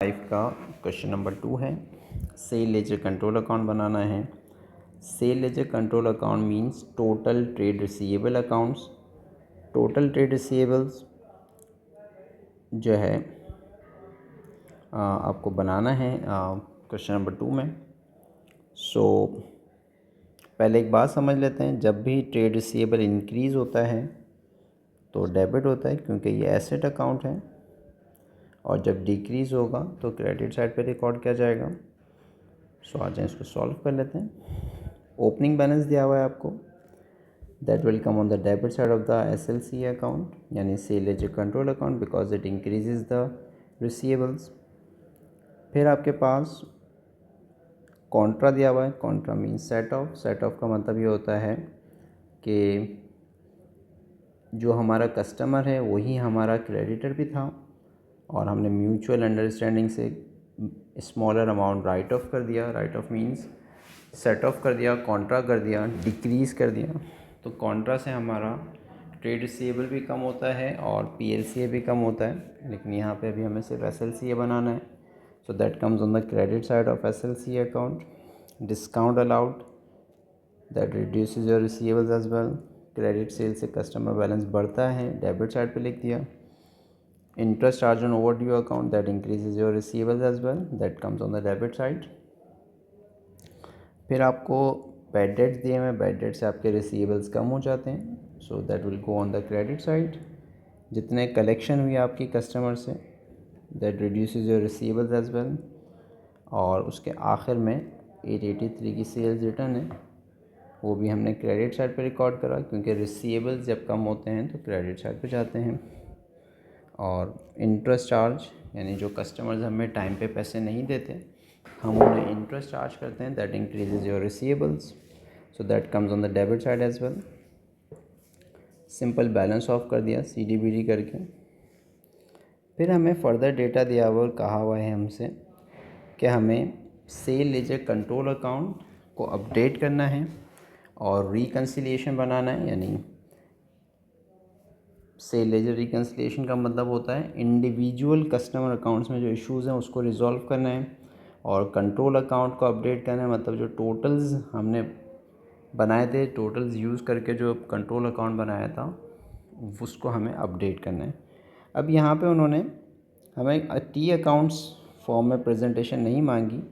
5 का question number 2 है। Sale ledger control account बनाना है। Sale ledger control account means total trade receivable accounts. Total trade receivables जो है आपको बनाना है क्वेश्चन नंबर 2 में। पहले एक बात समझ लेते हैं, जब भी ट्रेड रिसीवेबल इंक्रीज़ होता है तो डेबिट होता है क्योंकि ये एसेट अकाउंट है, और जब डिक्रीज़ होगा तो क्रेडिट साइड पे रिकॉर्ड किया जाएगा। आ जाए इसको सॉल्व कर लेते हैं। ओपनिंग बैलेंस दिया हुआ है आपको, that will come on the debit side of the SLC account यानी sale ledger control account because it increases the receivables. फिर आपके पास कॉन्ट्रा दिया हुआ है। Contra means set off. Set off का मतलब ये होता है कि जो हमारा कस्टमर है वही हमारा क्रेडिटर भी था, और हमने म्यूचुअल अंडरस्टैंडिंग से स्मॉलर अमाउंट राइट ऑफ कर दिया। Right of means set of कर दिया, कॉन्ट्रा कर दिया, डिक्रीज़ कर दिया। तो कॉन्ट्रा से हमारा ट्रेड रिसीवेबल भी कम होता है और PLCA भी कम होता है, लेकिन यहाँ पे अभी हमें सिर्फ SLCA बनाना है। So that comes on the credit side of SLCA account. Discount allowed, that reduces your receivables as well. Credit sale से कस्टमर बैलेंस बढ़ता है, डेबिट साइड पे लिख दिया। Interest charge on overdue account, that increases your receivables as well, that comes on the debit side. फिर आपको bad debts दिए हुए, बैड डेट से आपके रिसीवेबल्स कम हो जाते हैं, so that will go on the credit side. जितने कलेक्शन हुई आपकी कस्टमर से, that reduces your receivables as well. और उसके आखिर में 883 की सेल्स रिटर्न है, वो भी हमने क्रेडिट साइड पे रिकॉर्ड करा क्योंकि रिसीवेबल्स जब कम होते हैं तो क्रेडिट साइड पे जाते हैं। और इंटरेस्ट चार्ज यानी जो कस्टमर्स हमें टाइम पे पैसे नहीं देते, हम उन्हें इंटरेस्ट चार्ज करते हैं, that increases your receivables, so that comes on the debit side as well. Simple balance off कर दिया CDBD करके। फिर हमें फर्दर डेटा दिया हुआ और कहा हुआ है हमसे कि हमें सेल लेजर कंट्रोल अकाउंट को अपडेट करना है और रिकन्सिलिएशन बनाना है। यानी सेल लेजर रिकन्सिलिएशन का मतलब होता है इंडिविजुअल कस्टमर अकाउंट्स में जो इश्यूज़ हैं उसको रिजॉल्व करना है, और कंट्रोल अकाउंट को अपडेट करना है मतलब जो टोटल्स हमने बनाए थे, टोटल्स यूज़ करके जो कंट्रोल अकाउंट बनाया था उसको हमें अपडेट करना है। अब यहाँ पे उन्होंने हमें T अकाउंट्स फॉर्म में प्रेजेंटेशन नहीं मांगी,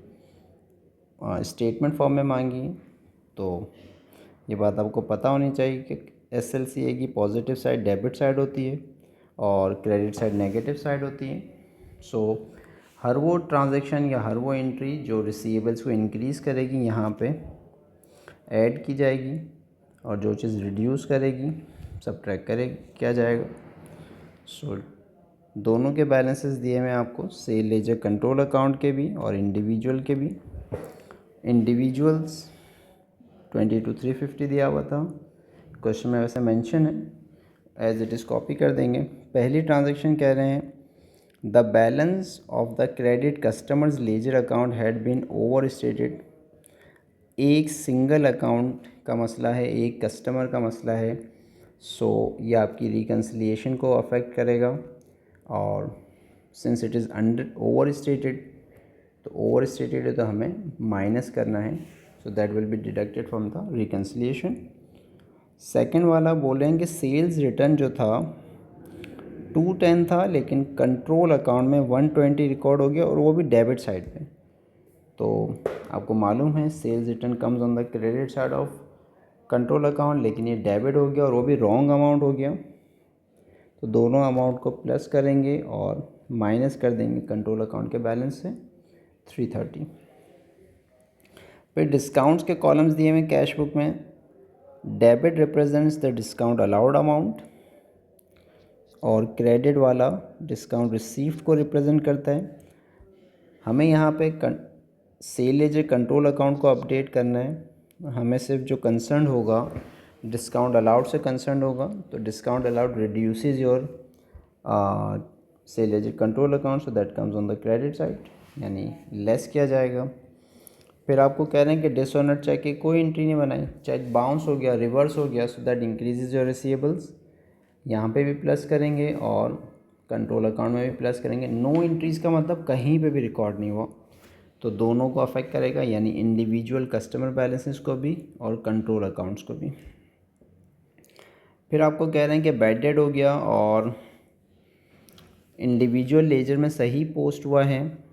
स्टेटमेंट फॉर्म में मांगी। तो ये बात आपको पता होनी चाहिए कि SLCA की पॉजिटिव साइड डेबिट साइड होती है और क्रेडिट साइड नेगेटिव साइड होती है। हर वो ट्रांजैक्शन या हर वो एंट्री जो रिसीवेबल्स को इंक्रीज़ करेगी यहाँ पे ऐड की जाएगी, और जो चीज़ रिड्यूस करेगी सब्ट्रैक्ट किया जाएगा। दोनों के बैलेंसेस दिए हुए आपको, सेल लेजर कंट्रोल अकाउंट के भी और इंडिविजुअल के भी। इंडिविजुअल्स 22,350 दिया हुआ था, क्वेश्चन में वैसे मेंशन है, एज इट इज़ कॉपी कर देंगे। पहली ट्रांजैक्शन कह रहे हैं the balance of the credit customers ledger account had been overstated. एक सिंगल अकाउंट का मसला है, एक कस्टमर का मसला है, ये आपकी रिकन्सिलिएशन को अफेक्ट करेगा। और since it is over stated, तो ओवर स्टेटेड है तो हमें माइनस करना है, so that will be deducted from the reconciliation. Second वाला बोल रहे हैं कि सेल्स रिटर्न जो था 210 था, लेकिन कंट्रोल अकाउंट में 120 रिकॉर्ड हो गया, और वो भी डेबिट साइड पे। तो आपको मालूम है sales return comes on the credit side of control account, लेकिन ये डेबिट हो गया और वो भी रॉन्ग अमाउंट हो गया। तो दोनों अमाउंट को प्लस करेंगे और माइनस कर देंगे कंट्रोल अकाउंट के बैलेंस से 330। फिर डिस्काउंट्स के कॉलम्स दिए हुए कैश बुक में। Debit represents the discount allowed amount, और क्रेडिट वाला डिस्काउंट रिसीव्ड को रिप्रेजेंट करता है। हमें यहाँ पे सेल लेजर कंट्रोल अकाउंट को अपडेट करना है। हमें सिर्फ जो कंसर्न होगा डिस्काउंट अलाउड से कंसर्न होगा, तो discount allowed reduces your sale ledger control account, so that comes on the credit side, यानी लेस किया जाएगा। फिर आपको कह रहे हैं कि डिसऑनर चेक की कोई एंट्री नहीं बनाई, चेक बाउंस हो गया, रिवर्स हो गया, so that increases your receivables, यहाँ पे भी प्लस करेंगे। और कंट्रोल अकाउंट में भी प्लस करेंगे। नो एंट्रीज़ का मतलब कहीं पे भी रिकॉर्ड नहीं हुआ, तो दोनों को अफेक्ट करेगा, यानी इंडिविजुअल कस्टमर बैलेंसेस को भी और कंट्रोल अकाउंट्स को भी। फिर आपको कह रहे हैं कि बैड डेट हो गया और इंडिविजुअल लेजर में सही पोस्ट हुआ है,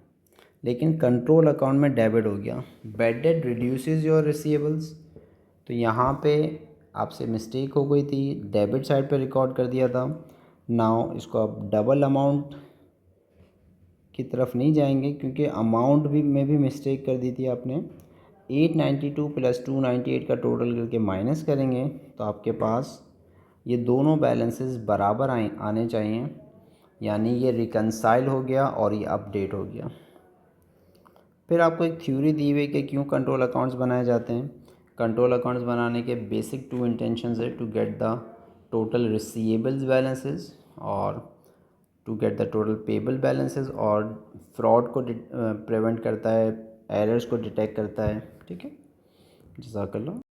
लेकिन कंट्रोल अकाउंट में डेबिट हो गया। Bad debt reduces your receivables, तो यहाँ पे आपसे मिस्टेक हो गई थी, डेबिट साइड पे रिकॉर्ड कर दिया था। नाउ इसको आप डबल अमाउंट की तरफ नहीं जाएंगे, क्योंकि अमाउंट भी में भी मिस्टेक कर दी थी आपने। 892 प्लस 298 का टोटल करके माइनस करेंगे तो आपके पास ये दोनों बैलेंसेस बराबर आने चाहिए, यानी ये रिकनसाइल हो गया और ये अपडेट हो गया। फिर आपको एक थ्योरी दी हुई कि क्यों कंट्रोल अकाउंट्स बनाए जाते हैं। कंट्रोल अकाउंट्स बनाने के बेसिक 2 इंटेंशंस है, to get the total receivables balances और to get the total payable balances, और फ्रॉड को प्रिवेंट करता है, एरर्स को डिटेक्ट करता है। ठीक है, जज़ाकल्लाह।